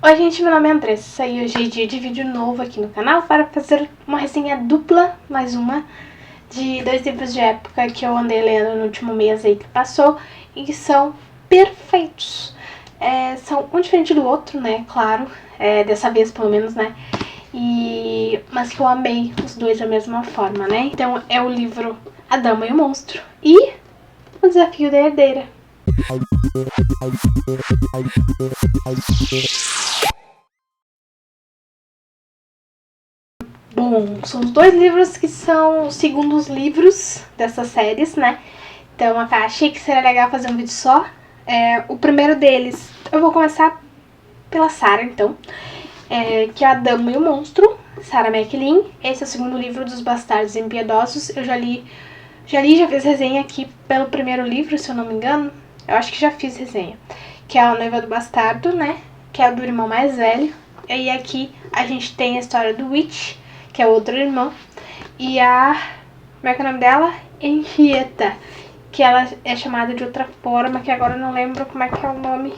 Oi gente, meu nome é Andressa e hoje é dia de vídeo novo aqui no canal para fazer uma resenha dupla, mais uma, de dois livros de época que eu andei lendo no último mês aí que passou e que são perfeitos. São um diferente do outro, né, claro, dessa vez pelo menos, né, mas que eu amei os dois da mesma forma, né. Então é o livro A Dama e o Monstro e O Desafio da Herdeira. Bom, são os dois livros que são os segundos livros dessas séries, né? Então eu achei que seria legal fazer um vídeo só. O primeiro deles, eu vou começar pela Sarah, então, que é A Dama e o Monstro, Sarah MacLean. Esse é o segundo livro dos Bastardos Impiedosos. Eu já fiz resenha aqui pelo primeiro livro, se eu não me engano. Eu acho que já fiz resenha. Que é A Noiva do Bastardo, né? Que é o do irmão mais velho. E aqui a gente tem a história do Witch, que é outro irmão, e como é que é o nome dela? Henrietta, que ela é chamada de outra forma, que agora eu não lembro como é que é o nome.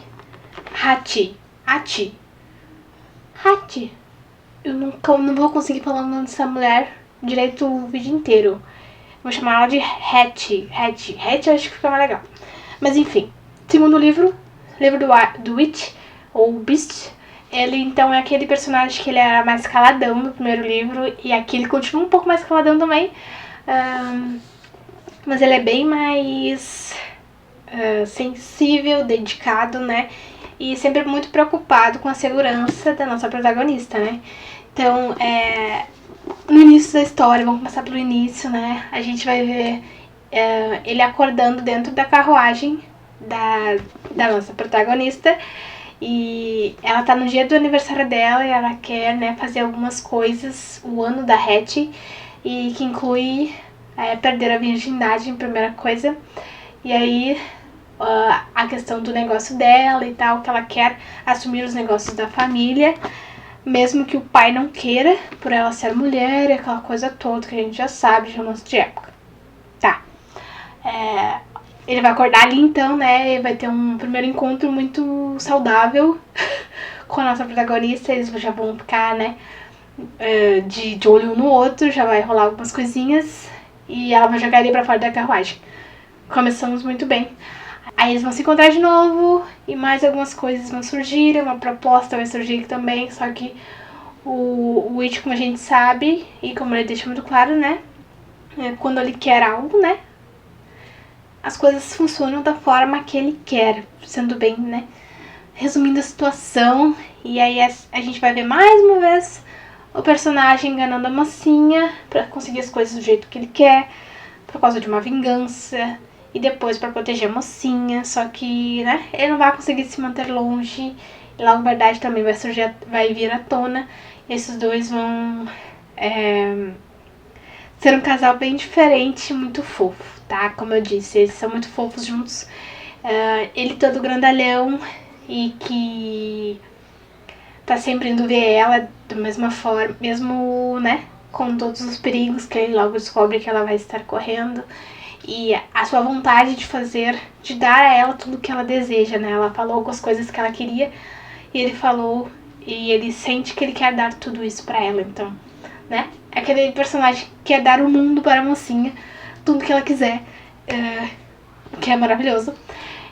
Hati. Eu não vou conseguir falar o nome dessa mulher direito o vídeo inteiro. Vou chamar ela de Hattie, eu acho que fica mais legal. Mas enfim, segundo livro do Witch, ou Beast. Ele, então, é aquele personagem que ele era mais caladão no primeiro livro, e aqui ele continua um pouco mais caladão também, mas ele é bem mais sensível, dedicado, né, e sempre muito preocupado com a segurança da nossa protagonista, né. Então, no início da história, vamos começar pelo início, né, a gente vai ver ele acordando dentro da carruagem da nossa protagonista. E ela tá no dia do aniversário dela e ela quer, né, fazer algumas coisas, o ano da Hattie, e que inclui perder a virgindade em primeira coisa. E aí a questão do negócio dela e tal, que ela quer assumir os negócios da família, mesmo que o pai não queira, por ela ser mulher e aquela coisa toda que a gente já sabe de romance de época. Tá. Ele vai acordar ali então, né, e vai ter um primeiro encontro muito saudável com a nossa protagonista. Eles já vão ficar, né, de olho um no outro, já vai rolar algumas coisinhas e ela vai jogar ele pra fora da carruagem. Começamos muito bem. Aí eles vão se encontrar de novo e mais algumas coisas vão surgir, uma proposta vai surgir também, só que o Witch, como a gente sabe, e como ele deixa muito claro, né, quando ele quer algo, né, as coisas funcionam da forma que ele quer, sendo bem, né, resumindo a situação. E aí a gente vai ver mais uma vez o personagem enganando a mocinha pra conseguir as coisas do jeito que ele quer, por causa de uma vingança, e depois pra proteger a mocinha, só que, né, ele não vai conseguir se manter longe, e logo a verdade também vai vir à tona, e esses dois vão ser um casal bem diferente, muito fofo, tá? Como eu disse, eles são muito fofos juntos. Ele todo grandalhão e que tá sempre indo ver ela da mesma forma, mesmo, né, com todos os perigos que ele logo descobre que ela vai estar correndo. E a sua vontade de dar a ela tudo que ela deseja, né? Ela falou algumas coisas que ela queria e ele falou, e ele sente que ele quer dar tudo isso pra ela, então, né? Aquele personagem que quer dar o mundo para a mocinha, tudo que ela quiser, que é maravilhoso.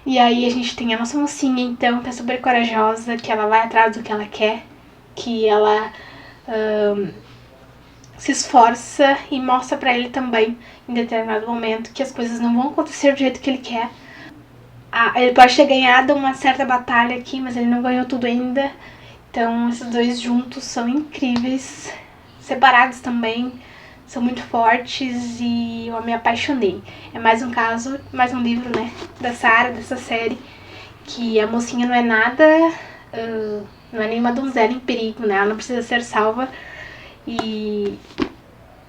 E aí a gente tem a nossa mocinha, então, que é super corajosa, que ela vai atrás do que ela quer, que ela se esforça e mostra pra ele também, em determinado momento, que as coisas não vão acontecer do jeito que ele quer. Ele pode ter ganhado uma certa batalha aqui, mas ele não ganhou tudo ainda. Então esses dois juntos são incríveis, separados também, são muito fortes e eu me apaixonei. É mais um caso, mais um livro, né, da Sarah, dessa série, que a mocinha não é nada, não é nenhuma donzela em perigo, né, ela não precisa ser salva. E,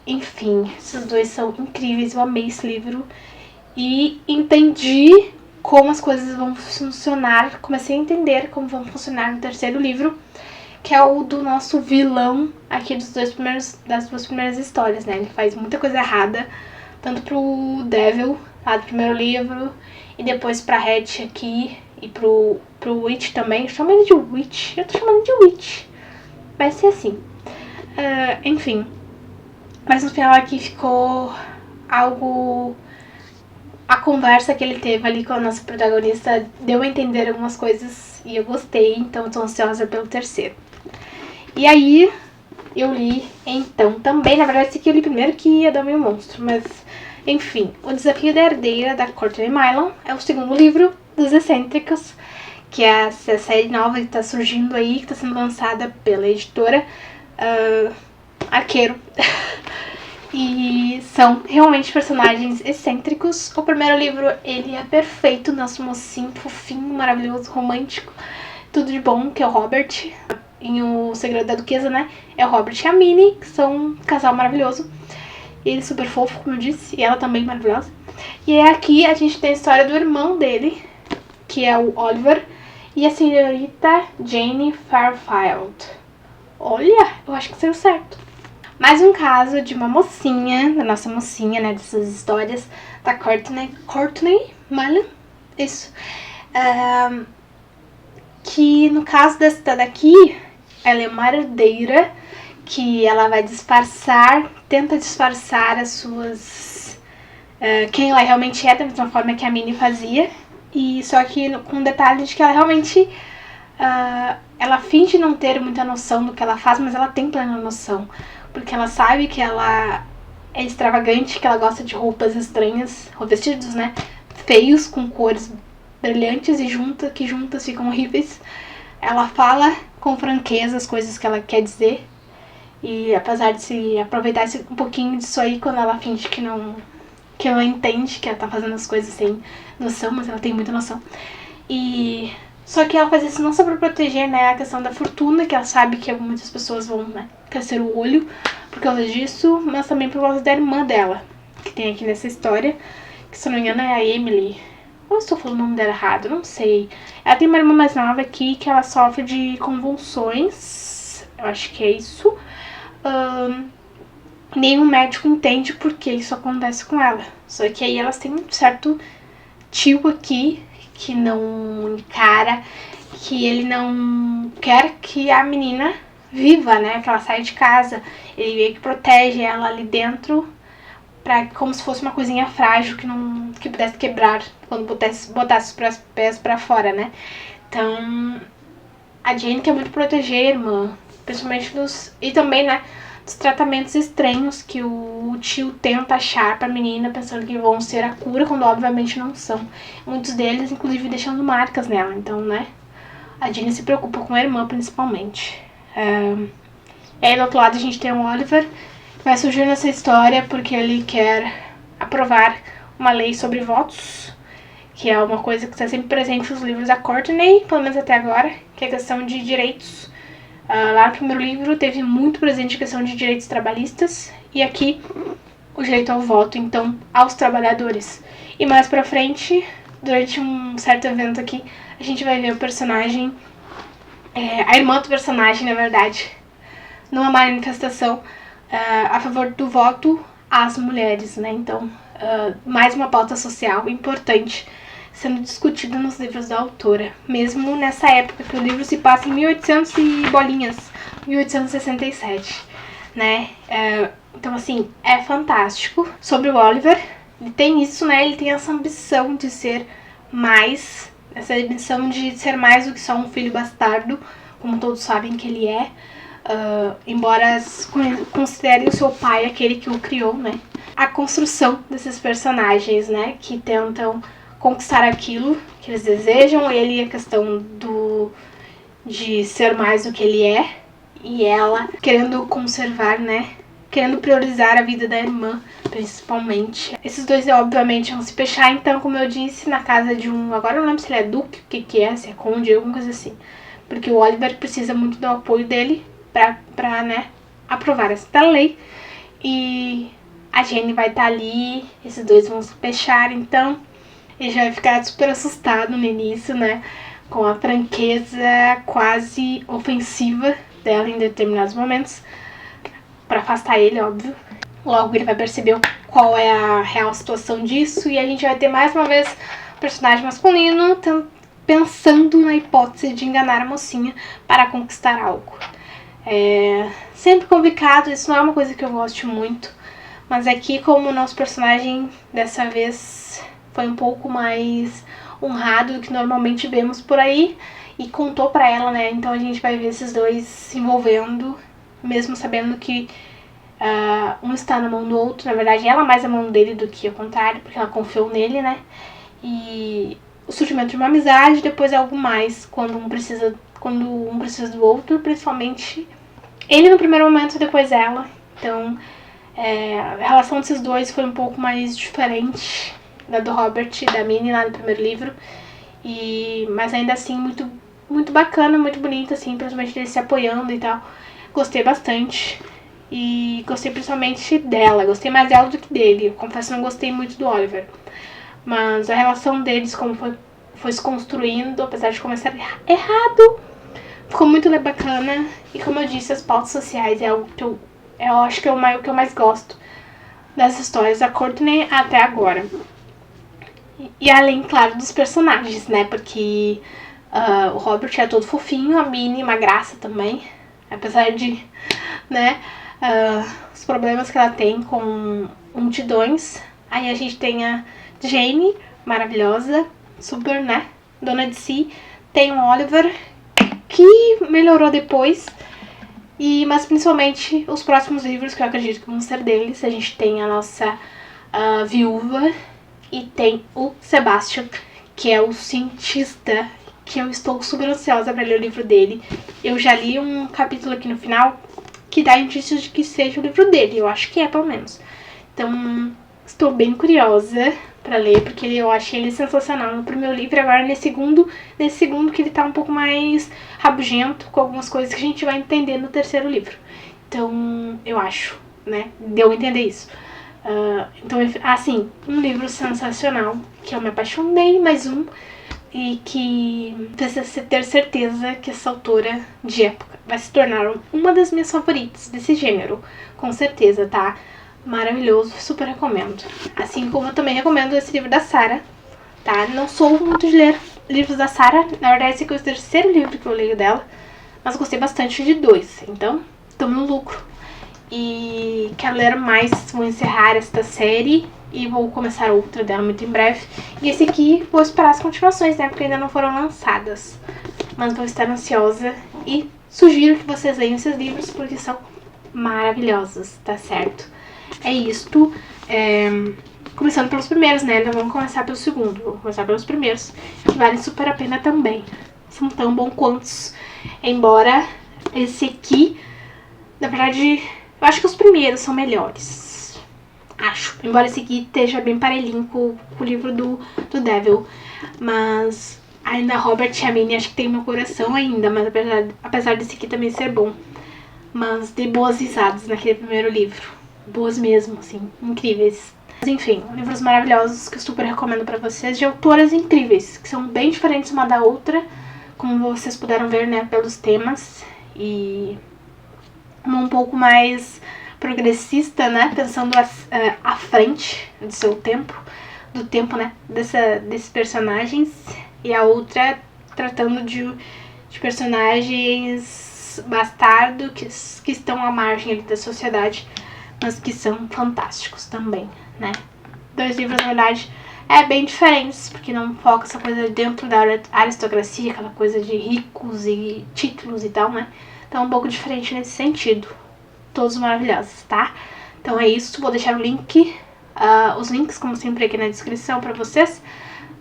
enfim, esses dois são incríveis, eu amei esse livro e entendi como as coisas vão funcionar, comecei a entender como vão funcionar no terceiro livro, que é o do nosso vilão aqui das duas primeiras histórias, né? Ele faz muita coisa errada, tanto pro Devil, lá do primeiro livro, e depois pra Hattie aqui, E pro Witch também. Chama ele de Witch. Eu tô chamando de Witch. Vai ser assim. Enfim. Mas no final aqui ficou algo... A conversa que ele teve ali com a nossa protagonista deu a entender algumas coisas e eu gostei, então eu tô ansiosa pelo terceiro. E aí, eu li, então, também, na verdade, esse aqui eu li primeiro que ia dar meio monstro, mas, enfim, O Desafio da Herdeira, da Courtney Milan, é o segundo livro dos Excêntricos, que é essa série nova que tá surgindo aí, que tá sendo lançada pela editora Arqueiro. E são realmente personagens excêntricos. O primeiro livro, ele é perfeito, nosso mocinho, fofinho, maravilhoso, romântico, tudo de bom, que é o Robert. Em O Segredo da Duquesa, né, é o Robert e a Minnie, que são um casal maravilhoso. Ele é super fofo, como eu disse, e ela também maravilhosa. E aqui a gente tem a história do irmão dele, que é o Oliver, e a senhorita Jane Fairfield. Olha, eu acho que saiu certo. Mais um caso de uma mocinha, da nossa mocinha, né, dessas histórias, da Courtney Milan, isso. Que no caso desta daqui, ela é uma herdeira, que ela vai tenta disfarçar as suas... quem ela realmente é, da mesma forma que a Minnie fazia. E só que com um detalhe de que ela realmente... ela finge não ter muita noção do que ela faz, mas ela tem plena noção. Porque ela sabe que ela é extravagante, que ela gosta de roupas estranhas, ou vestidos, né, feios, com cores brilhantes e que juntas ficam horríveis. Ela fala com franqueza as coisas que ela quer dizer. E apesar de se aproveitar um pouquinho disso aí, quando ela finge que não entende, que ela tá fazendo as coisas sem noção, mas ela tem muita noção. E... Só que ela faz isso não só pra proteger, né, a questão da fortuna, que ela sabe que muitas pessoas vão, né, crescer o olho por causa disso, mas também por causa da irmã dela, que tem aqui nessa história, que se não me engano é a Emily. Ou eu estou falando o nome dela errado, não sei. Ela tem uma irmã mais nova aqui que ela sofre de convulsões, eu acho que é isso. Nenhum médico entende por que isso acontece com ela. Só que aí elas têm um certo tio aqui que não encara, que ele não quer que a menina viva, né, que ela saia de casa. Ele meio que protege ela ali dentro, como se fosse uma coisinha frágil que pudesse quebrar quando botasse os pés pra fora, né. Então, a Jane quer muito proteger a irmã, principalmente e também, né, dos tratamentos estranhos que o tio tenta achar pra menina, pensando que vão ser a cura, quando obviamente não são. Muitos deles, inclusive, deixando marcas nela. Então, né, a Jane se preocupa com a irmã, principalmente. E aí, do outro lado, a gente tem o Oliver, que vai surgir nessa história porque ele quer aprovar uma lei sobre votos, que é uma coisa que está sempre presente nos livros da Courtney, pelo menos até agora, que é a questão de direitos. Lá no primeiro livro teve muito presente a questão de direitos trabalhistas, e aqui o direito ao voto, então, aos trabalhadores. E mais pra frente, durante um certo evento aqui, a gente vai ver o personagem, a irmã do personagem, na verdade, numa manifestação a favor do voto às mulheres, né? Então, mais uma pauta social importante sendo discutida nos livros da autora, mesmo nessa época que o livro se passa em 1800 e bolinhas, 1867, né? Então, assim, é fantástico. Sobre o Oliver, ele tem isso, né? Ele tem essa ambição de ser mais, essa ambição de ser mais do que só um filho bastardo, como todos sabem que ele é, embora considerem o seu pai aquele que o criou, né? A construção desses personagens, né? Que tentam conquistar aquilo que eles desejam, ele, a questão de ser mais do que ele é, e ela querendo conservar, né, querendo priorizar a vida da irmã, principalmente. Esses dois, obviamente, vão se fechar, então, como eu disse, na casa de agora eu não lembro se ele é duque, o que é, se é conde, alguma coisa assim, porque o Oliver precisa muito do apoio dele pra né, aprovar essa lei, e a Jane vai estar ali, esses dois vão se fechar, então ele já vai ficar super assustado no início, né? Com a franqueza quase ofensiva dela em determinados momentos. Pra afastar ele, óbvio. Logo ele vai perceber qual é a real situação disso. E a gente vai ter mais uma vez o personagem masculino pensando na hipótese de enganar a mocinha para conquistar algo. Sempre complicado, isso não é uma coisa que eu gosto muito, mas aqui, como o nosso personagem dessa vez foi um pouco mais honrado do que normalmente vemos por aí, e contou pra ela, né, então a gente vai ver esses dois se envolvendo, mesmo sabendo que um está na mão do outro. Na verdade, ela mais na mão dele do que ao contrário, porque ela confiou nele, né, e o surgimento de uma amizade, depois algo mais, quando um precisa do outro, principalmente ele no primeiro momento e depois ela. Então, a relação desses dois foi um pouco mais diferente da do Robert e da Minnie lá no primeiro livro, mas ainda assim muito, muito bacana, muito bonita, assim, principalmente eles se apoiando e tal. Gostei bastante. E gostei principalmente dela, gostei mais dela do que dele. Eu confesso que não gostei muito do Oliver, mas a relação deles, como foi se construindo, apesar de começar errado, ficou muito bacana. E como eu disse, as pautas sociais é algo que eu acho que é o que eu mais gosto das histórias da Courtney até agora. E além, claro, dos personagens, né, porque o Robert é todo fofinho, a Minnie uma graça também, apesar de, né, os problemas que ela tem com multidões. Aí a gente tem a Jane, maravilhosa, super, né, dona de si. Tem o Oliver, que melhorou depois, mas principalmente os próximos livros, que eu acredito que vão ser deles. A gente tem a nossa viúva e tem o Sebastian, que é o cientista, que eu estou super ansiosa para ler o livro dele. Eu já li um capítulo aqui no final que dá indícios de que seja o livro dele, eu acho que é, pelo menos. Então, estou bem curiosa para ler, porque eu achei ele sensacional no primeiro livro, e agora nesse segundo que ele tá um pouco mais rabugento, com algumas coisas que a gente vai entender no terceiro livro. Então, eu acho, né, deu a entender isso. Então, assim, um livro sensacional, que eu me apaixonei, mais um, e que precisa ter certeza que essa autora de época vai se tornar uma das minhas favoritas desse gênero, com certeza, tá? Maravilhoso, super recomendo. Assim como eu também recomendo esse livro da Sarah, tá? Não sou muito de ler livros da Sarah, na verdade esse aqui é o terceiro livro que eu leio dela, mas gostei bastante de 2, então estamos no lucro. E quero ler mais, vou encerrar esta série e vou começar outra dela muito em breve. E esse aqui vou esperar as continuações, né, porque ainda não foram lançadas, mas vou estar ansiosa e sugiro que vocês leiam esses livros porque são maravilhosos, tá certo? É isto, começando pelos primeiros, né, não vamos começar pelo segundo, vamos começar pelos primeiros, que valem super a pena também, são tão bons quantos, embora esse aqui, na verdade, eu acho que os primeiros são melhores, acho, embora esse aqui esteja bem parelhinho com o livro do Devil, mas ainda Robert e a Minnie acho que tem meu coração ainda, mas apesar desse aqui também ser bom, mas dei boas risadas naquele primeiro livro, boas mesmo, assim, incríveis. Mas enfim, livros maravilhosos que eu super recomendo pra vocês, de autoras incríveis, que são bem diferentes uma da outra, como vocês puderam ver, né, pelos temas, e uma um pouco mais progressista, né, pensando à frente do seu tempo, né, desses personagens, e a outra tratando de personagens bastardos que estão à margem ali da sociedade, mas que são fantásticos também, né. 2 livros, na verdade, bem diferentes, porque não foca essa coisa dentro da aristocracia, aquela coisa de ricos e títulos e tal, né. Então é um pouco diferente nesse sentido. Todos maravilhosos, tá? Então é isso, vou deixar o link, os links, como sempre, aqui na descrição pra vocês.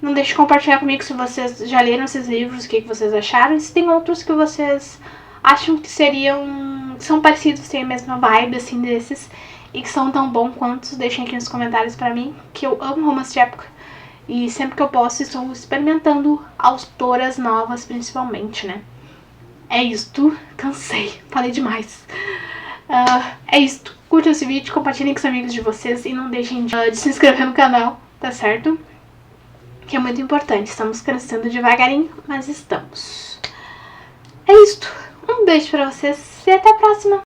Não deixe de compartilhar comigo se vocês já leram esses livros, o que vocês acharam. E se tem outros que vocês acham que são parecidos, têm a mesma vibe, assim, desses, e que são tão bons quanto, deixem aqui nos comentários pra mim, que eu amo romance de época. E sempre que eu posso, estou experimentando autoras novas, principalmente, né? É isto, cansei, falei demais. É isto, curtam esse vídeo, compartilhem com os amigos de vocês e não deixem de se inscrever no canal, tá certo? Que é muito importante, estamos crescendo devagarinho, mas estamos. É isto, um beijo pra vocês e até a próxima!